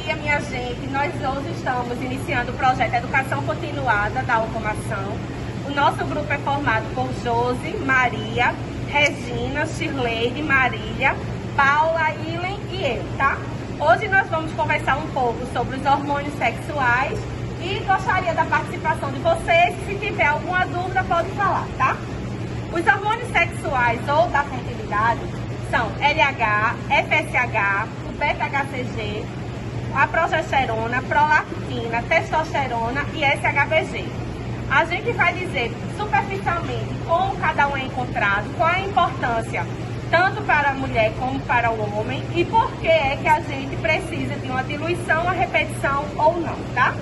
dia, minha gente. Nós hoje estamos iniciando o projeto Educação Continuada da Automação. O nosso grupo é formado por Josi, Maria, Regina, Shirley, Marília, Paula, Ilen e eu, tá? Hoje nós vamos conversar um pouco sobre os hormônios sexuais e gostaria da participação de vocês. Se tiver alguma dúvida, pode falar, tá? Os hormônios sexuais ou da fertilidade são LH, FSH, o beta-HCG, a progesterona, prolactina, testosterona e SHBG. A gente vai dizer superficialmente como cada um é encontrado, qual a importância tanto para a mulher como para o homem e por que é que a gente precisa de uma diluição, uma repetição ou não, tá?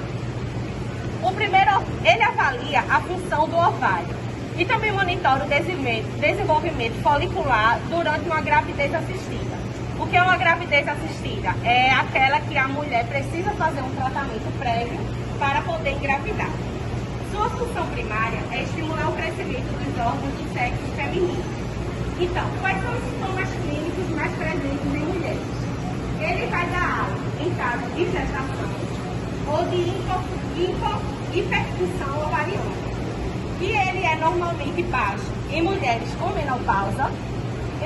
O primeiro, ele avalia a função do ovário e também monitora o desenvolvimento folicular durante uma gravidez assistida. O que é uma gravidez assistida? É aquela que a mulher precisa fazer um tratamento prévio para poder engravidar. Sua função primária é estimular o crescimento dos órgãos do sexo feminino. Então, quais são os sintomas clínicos mais presentes em mulheres? Ele vai dar alta em caso de gestação ou de hiperfunção ovariana. E ele é normalmente baixo em mulheres com menopausa,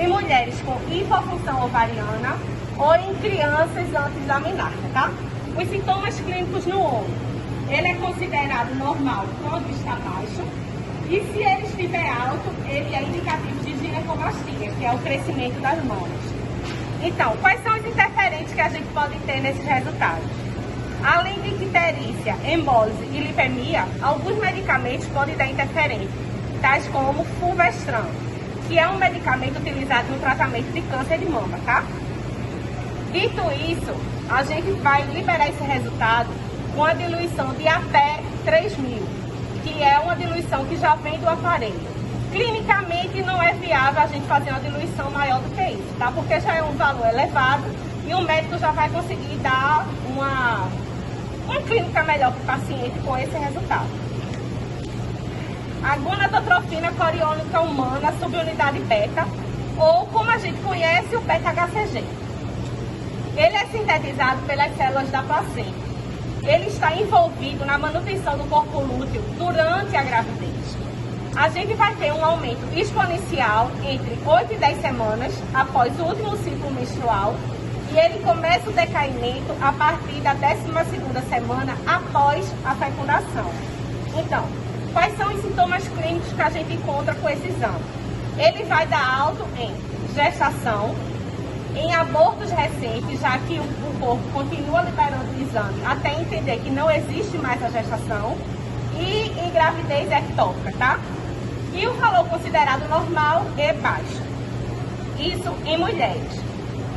em mulheres com hipofunção ovariana ou em crianças antes da menarca, tá? Os sintomas clínicos no homem. Ele é considerado normal quando está baixo e se ele estiver alto, ele é indicativo de ginecomastia, que é o crescimento das mamas. Então, quais são os interferentes que a gente pode ter nesses resultados? Além de icterícia, embólise e lipemia, alguns medicamentos podem dar interferência, tais como fulvestrant, que é um medicamento utilizado no tratamento de câncer de mama, tá? Dito isso, a gente vai liberar esse resultado com a diluição de até 3.000, que é uma diluição que já vem do aparelho. Clinicamente não é viável a gente fazer uma diluição maior do que isso, tá? Porque já é um valor elevado e o médico já vai conseguir dar uma clínica melhor para o paciente com esse resultado. A gonadotrofina coriônica humana, subunidade beta, ou como a gente conhece, o beta-HCG. Ele é sintetizado pelas células da placenta. Ele está envolvido na manutenção do corpo lúteo durante a gravidez. A gente vai ter um aumento exponencial entre 8 e 10 semanas após o último ciclo menstrual e ele começa o decaimento a partir da 12ª semana após a fecundação. Então, quais são os sintomas clínicos que a gente encontra com esse exame? Ele vai dar alto em gestação, em abortos recentes, já que o corpo continua liberando o exame até entender que não existe mais a gestação, e em gravidez ectópica, tá? E o valor considerado normal é baixo. Isso em mulheres.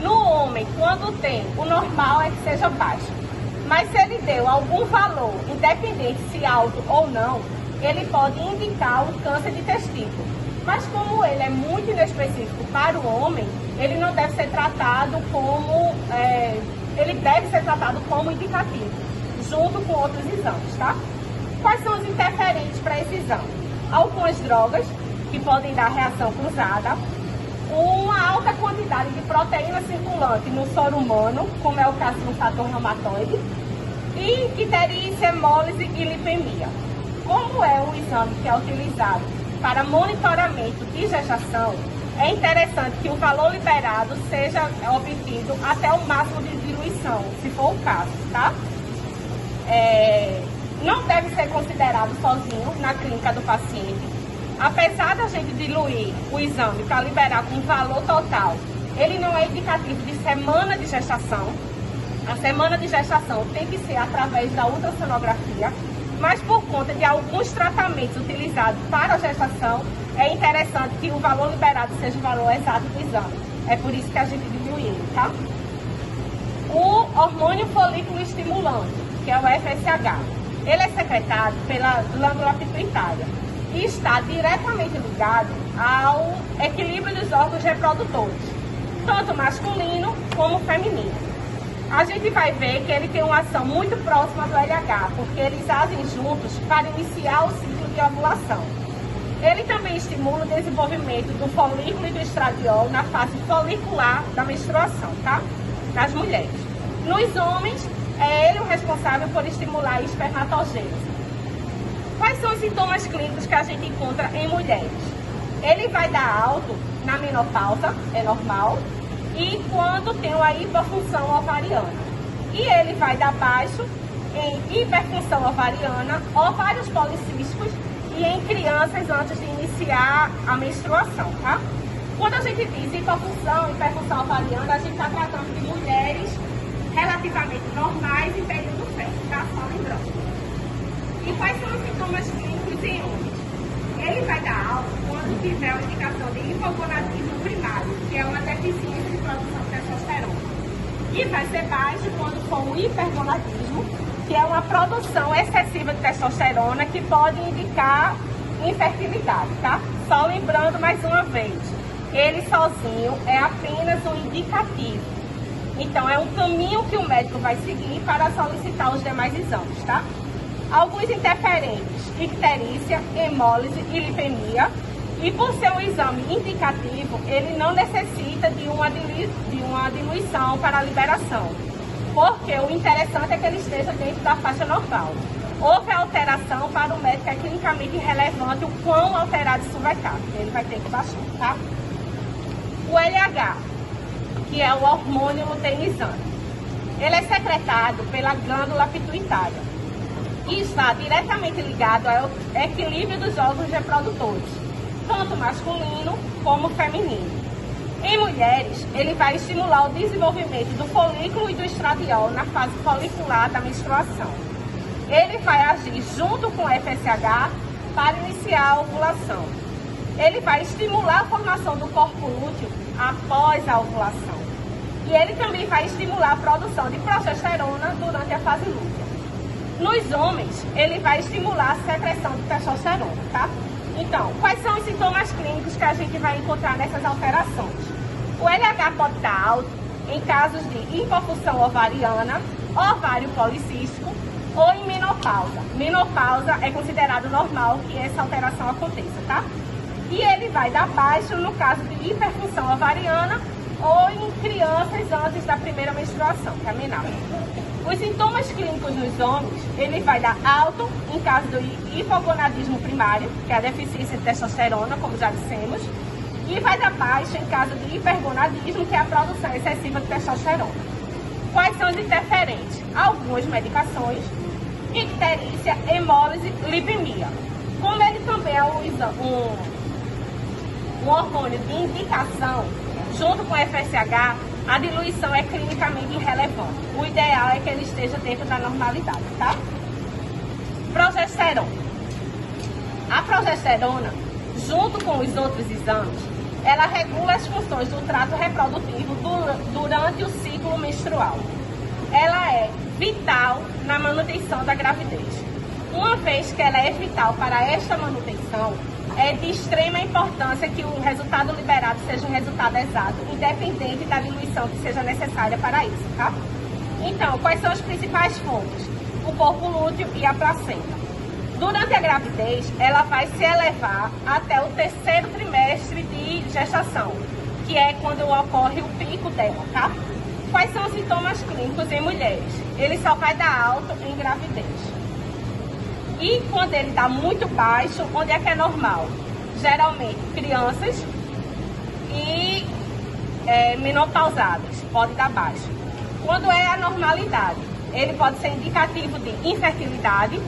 No homem, quando tem, o normal é que seja baixo. Mas se ele deu algum valor, independente se alto ou não, ele pode indicar o câncer de testículo. Mas como ele é muito inespecífico para o homem, ele não deve ser tratado como, ele deve ser tratado como indicativo, junto com outros exames, tá? Quais são os interferentes para esse exame? Algumas drogas, que podem dar reação cruzada, uma alta quantidade de proteína circulante no soro humano, como é o caso do fator reumatoide, e icterícia, hemólise e lipemia. Como é o exame que é utilizado para monitoramento de gestação, é interessante que o valor liberado seja obtido até o máximo de diluição, se for o caso, tá? Não deve ser considerado sozinho na clínica do paciente. Apesar da gente diluir o exame para liberar com o valor total, ele não é indicativo de semana de gestação. A semana de gestação tem que ser através da ultrassonografia, mas por conta de alguns tratamentos utilizados para a gestação, é interessante que o valor liberado seja o valor exato do exame. É por isso que a gente dilui ele, tá? O hormônio folículo estimulante, que é o FSH, ele é secretado pela glândula pituitária e está diretamente ligado ao equilíbrio dos órgãos reprodutores, tanto masculino como feminino. A gente vai ver que ele tem uma ação muito próxima do LH, porque eles agem juntos para iniciar o ciclo de ovulação. Ele também estimula o desenvolvimento do folículo e do estradiol na fase folicular da menstruação, tá? Nas mulheres. Nos homens, É ele o responsável por estimular a espermatogênese. Quais são os sintomas clínicos que a gente encontra em mulheres? Ele vai dar alto na menopausa, é normal, e quando tem uma hipofunção ovariana. E ele vai dar baixo em hiperfunção ovariana, ovários policísticos e em crianças antes de iniciar a menstruação, tá? Quando a gente diz hipofunção, hiperfunção ovariana, a gente está tratando de mulheres relativamente normais em período fértil, tá? Só lembrando. E quais são os sintomas clínicos em homens? Ele vai dar alto quando tiver uma indicação de hipogonadismo primário, que é uma deficiência de produção de testosterona. E vai ser baixo quando for um hipergonadismo, que é uma produção excessiva de testosterona que pode indicar infertilidade, tá? Só lembrando mais uma vez, ele sozinho é apenas um indicativo. Então, é um caminho que o médico vai seguir para solicitar os demais exames, tá? Alguns interferentes, icterícia, hemólise e lipemia. E por ser um exame indicativo, ele não necessita de uma diluição para a liberação. Porque o interessante é que ele esteja dentro da faixa normal. Houve alteração, para o médico é clinicamente irrelevante o quão alterado isso vai estar. Ele vai ter que baixar, tá? O LH, que é o hormônio luteinizante. Ele é secretado pela glândula pituitária e está diretamente ligado ao equilíbrio dos órgãos reprodutores, tanto masculino como feminino. Em mulheres, ele vai estimular o desenvolvimento do folículo e do estradiol na fase folicular da menstruação. Ele vai agir junto com o FSH para iniciar a ovulação. Ele vai estimular a formação do corpo lúteo após a ovulação. E ele também vai estimular a produção de progesterona durante a fase lútea. Nos homens, ele vai estimular a secreção de testosterona, tá? Então, quais são os sintomas clínicos que a gente vai encontrar nessas alterações? O LH pode estar alto em casos de hipofunção ovariana, ovário policístico ou em menopausa. Menopausa é considerado normal que essa alteração aconteça, tá? E ele vai dar baixo no caso de hiperfunção ovariana ou em crianças antes da primeira menstruação, que é a menarca. Os sintomas clínicos nos homens, ele vai dar alto em caso do hipogonadismo primário, que é a deficiência de testosterona, como já dissemos, e vai dar baixo em caso de hipergonadismo, que é a produção excessiva de testosterona. Quais são os interferentes? Algumas medicações, icterícia, hemólise, lipemia. Como ele também é um hormônio de indicação, junto com o FSH, a diluição é clinicamente irrelevante. O ideal é que ele esteja dentro da normalidade, tá? Progesterona. A progesterona, junto com os outros exames, ela regula as funções do trato reprodutivo durante o ciclo menstrual. Ela é vital na manutenção da gravidez. Uma vez que ela é vital para esta manutenção, é de extrema importância que o resultado liberado seja um resultado exato, independente da diluição que seja necessária para isso, tá? Então, quais são as principais fontes? O corpo lúteo e a placenta. Durante a gravidez, ela vai se elevar até o 3º trimestre de gestação, que é quando ocorre o pico dela, tá? Quais são os sintomas clínicos em mulheres? Ele só vai dar alto em gravidez. E quando ele está muito baixo, onde é que é normal? Geralmente, crianças e menopausadas, pode dar baixo. Quando é a normalidade, ele pode ser indicativo de infertilidade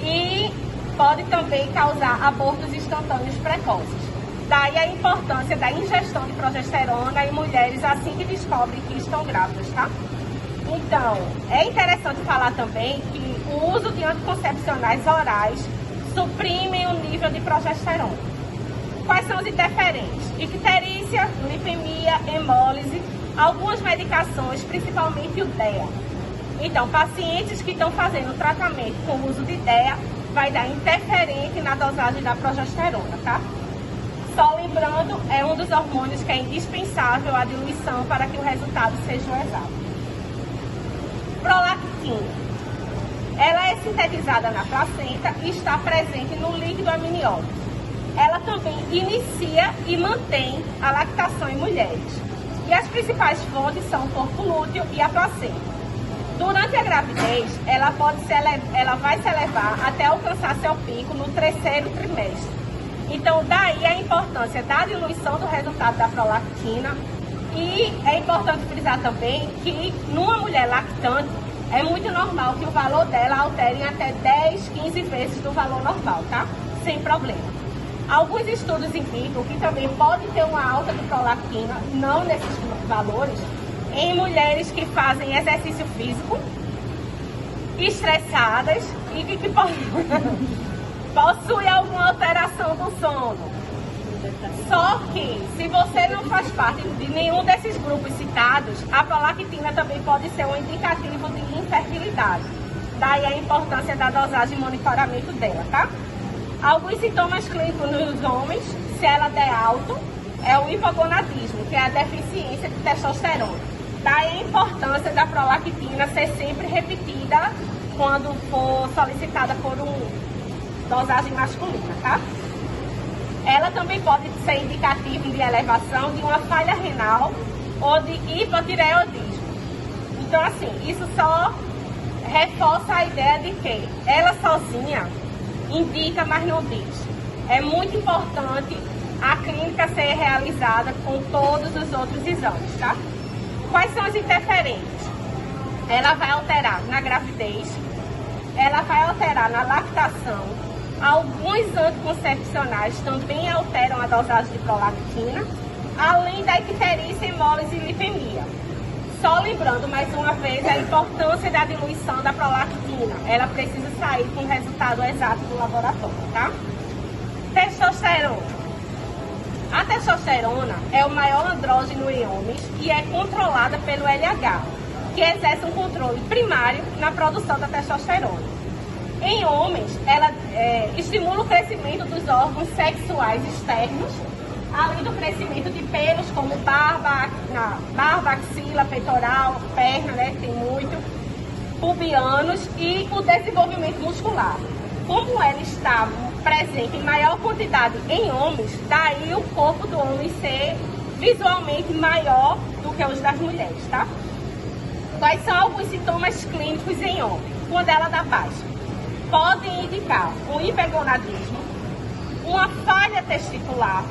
e pode também causar abortos instantâneos precoces. Daí a importância da ingestão de progesterona em mulheres assim que descobrem que estão grávidas, tá? Então, é interessante falar também que o uso de anticoncepcionais orais suprimem o nível de progesterona. Quais são os interferentes? Icterícia, lipemia, hemólise, algumas medicações, principalmente o DEA. Então, pacientes que estão fazendo tratamento com o uso de DEA vai dar interferente na dosagem da progesterona, tá? Só lembrando, é um dos hormônios que é indispensável a diluição para que o resultado seja o exato. Prolactina. Ela é sintetizada na placenta e está presente no líquido amniótico. Ela também inicia e mantém a lactação em mulheres. E as principais fontes são o corpo lúteo e a placenta. Durante Durante a gravidez, ela vai se elevar até alcançar seu pico no terceiro trimestre. Então, daí a importância da diluição do resultado da prolactina. E é importante frisar também que numa mulher lactante, é muito normal que o valor dela altere em até 10, 15 vezes do valor normal, tá? Sem problema. Alguns estudos indicam que também pode ter uma alta de prolactina, não nesses valores, em mulheres que fazem exercício físico, estressadas e que possuem alguma alteração do sono. Só que, se você não faz parte de nenhum desses grupos citados, a prolactina também pode ser um indicativo de infertilidade. Daí a importância da dosagem e monitoramento dela, tá? Alguns sintomas clínicos nos homens, se ela der alto, é o hipogonadismo, que é a deficiência de testosterona. Daí a importância da prolactina ser sempre repetida quando for solicitada por uma dosagem masculina, tá? Ela também pode ser indicativa de elevação de uma falha renal ou de hipotireoidismo. Então, assim, isso só reforça a ideia de que ela sozinha indica, mas não diz. É muito importante a clínica ser realizada com todos os outros exames, tá? Quais são as interferências? Ela vai alterar na gravidez, ela vai alterar na lactação. Alguns anticoncepcionais também alteram a dosagem de prolactina, além da icterícia, hemólise e lipemia. Só lembrando mais uma vez a importância da diluição da prolactina. Ela precisa sair com o resultado exato do laboratório, tá? Testosterona. A testosterona é o maior andrógeno em homens e é controlada pelo LH, que exerce um controle primário na produção da testosterona. Em homens, ela estimula o crescimento dos órgãos sexuais externos, além do crescimento de pelos como barba, axila, peitoral, perna, né, tem muito, pubianos e o desenvolvimento muscular. Como ela está presente em maior quantidade em homens, daí o corpo do homem ser visualmente maior do que os das mulheres, tá? Quais são alguns sintomas clínicos em homem? Quando ela dá baixa, podem indicar um hipergonadismo, uma falha testicular,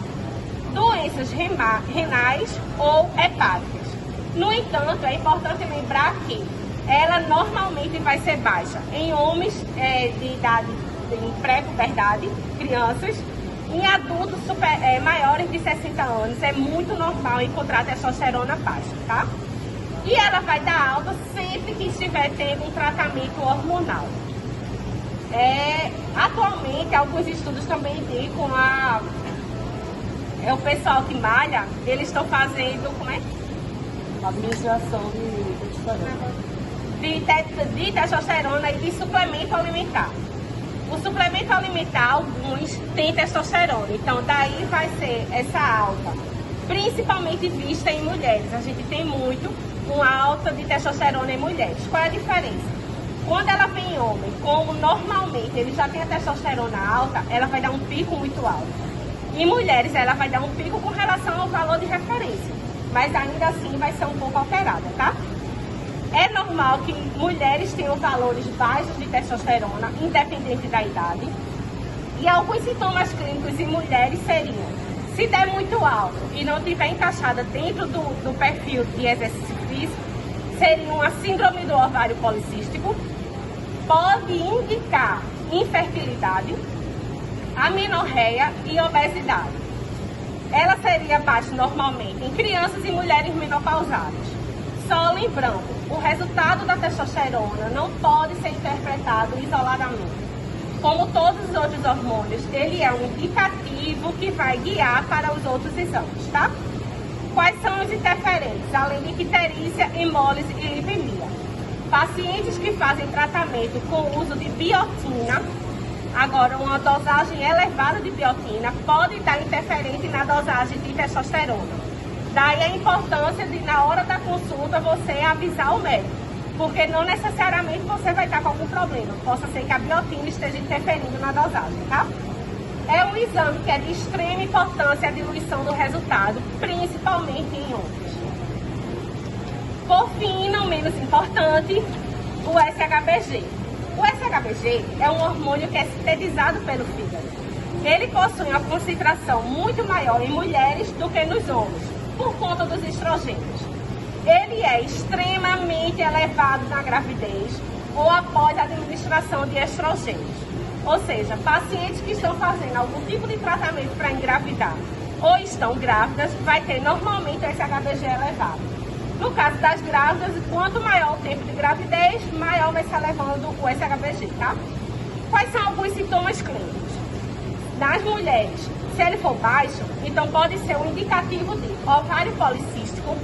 doenças renais ou hepáticas. No entanto, é importante lembrar que ela normalmente vai ser baixa em homens de idade em pré-puberdade, crianças, em adultos maiores de 60 anos. É muito normal encontrar testosterona baixa, tá? E ela vai dar alta sempre que estiver tendo um tratamento hormonal. Atualmente, alguns estudos também indicam o pessoal que malha, eles estão fazendo, como é? Administração de testosterona. De testosterona e de suplemento alimentar. O suplemento alimentar, alguns têm testosterona, então daí vai ser essa alta, principalmente vista em mulheres. A gente tem muito uma alta de testosterona em mulheres. Qual é a diferença? Quando ela vem em homem, como normalmente ele já tem a testosterona alta, ela vai dar um pico muito alto. Em mulheres, ela vai dar um pico com relação ao valor de referência, mas ainda assim vai ser um pouco alterada, tá? É normal que mulheres tenham valores baixos de testosterona, independente da idade. E alguns sintomas clínicos em mulheres seriam, se der muito alto e não estiver encaixada dentro do perfil de exercício físico, seria uma síndrome do ovário policístico, pode indicar infertilidade, amenorreia e obesidade. Ela seria baixa normalmente em crianças e mulheres menopausadas. Só lembrando, o resultado da testosterona não pode ser interpretado isoladamente. Como todos os outros hormônios, ele é um indicativo que vai guiar para os outros exames, tá? Quais são os interferentes? Além de icterícia, hemólise e lipemia. Pacientes que fazem tratamento com o uso de biotina, agora uma dosagem elevada de biotina, pode dar interferência na dosagem de testosterona. Daí a importância de, na hora da consulta, você avisar o médico, porque não necessariamente você vai estar com algum problema. Possa ser que a biotina esteja interferindo na dosagem, tá? É um exame que é de extrema importância a diluição do resultado, principalmente em homens. Por fim, não menos importante, o SHBG. O SHBG é um hormônio que é sintetizado pelo fígado. Ele possui uma concentração muito maior em mulheres do que nos homens, por conta dos estrogênios. Ele é extremamente elevado na gravidez ou após a administração de estrogênios. Ou seja, pacientes que estão fazendo algum tipo de tratamento para engravidar ou estão grávidas, vai ter normalmente o SHBG elevado. No caso das grávidas, quanto maior o tempo de gravidez, maior vai estar levando o SHBG, tá? Quais são alguns sintomas clínicos? Nas mulheres, se ele for baixo, então pode ser um indicativo de ovário policístico,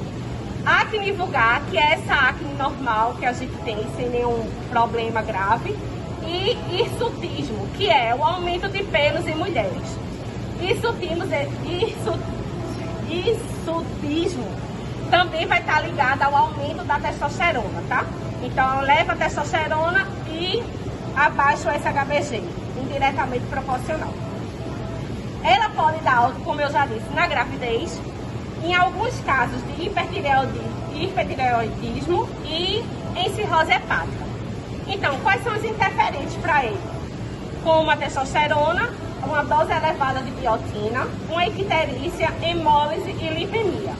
acne vulgar, que é essa acne normal que a gente tem sem nenhum problema grave, e hirsutismo, que é o aumento de pelos em mulheres. Hirsutismo também vai estar ligado ao aumento da testosterona, tá? Então, leva a testosterona e abaixa o SHBG, indiretamente proporcional. Ela pode dar alta, como eu já disse, na gravidez, em alguns casos de hipertireoidismo e em cirrose hepática. Então, quais são os interferentes para ele? Como a testosterona, uma dose elevada de biotina, uma icterícia, hemólise e lipemia.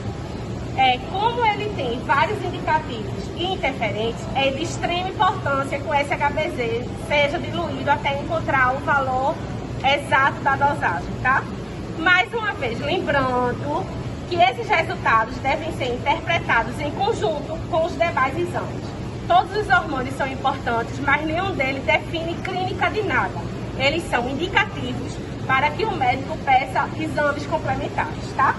Como ele tem vários indicativos e interferentes, é de extrema importância que o SHBG seja diluído até encontrar o valor exato da dosagem, tá? Mais uma vez, lembrando que esses resultados devem ser interpretados em conjunto com os demais exames. Todos os hormônios são importantes, mas nenhum deles define clínica de nada. Eles são indicativos para que o médico peça exames complementares, tá?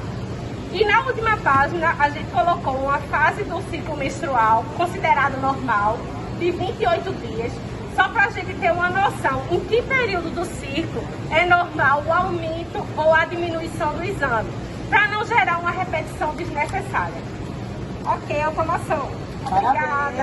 E na última página, a gente colocou uma fase do ciclo menstrual, considerado normal, de 28 dias, só para a gente ter uma noção em que período do ciclo é normal o aumento ou a diminuição do exame, para não gerar uma repetição desnecessária. Ok, automação. Obrigada.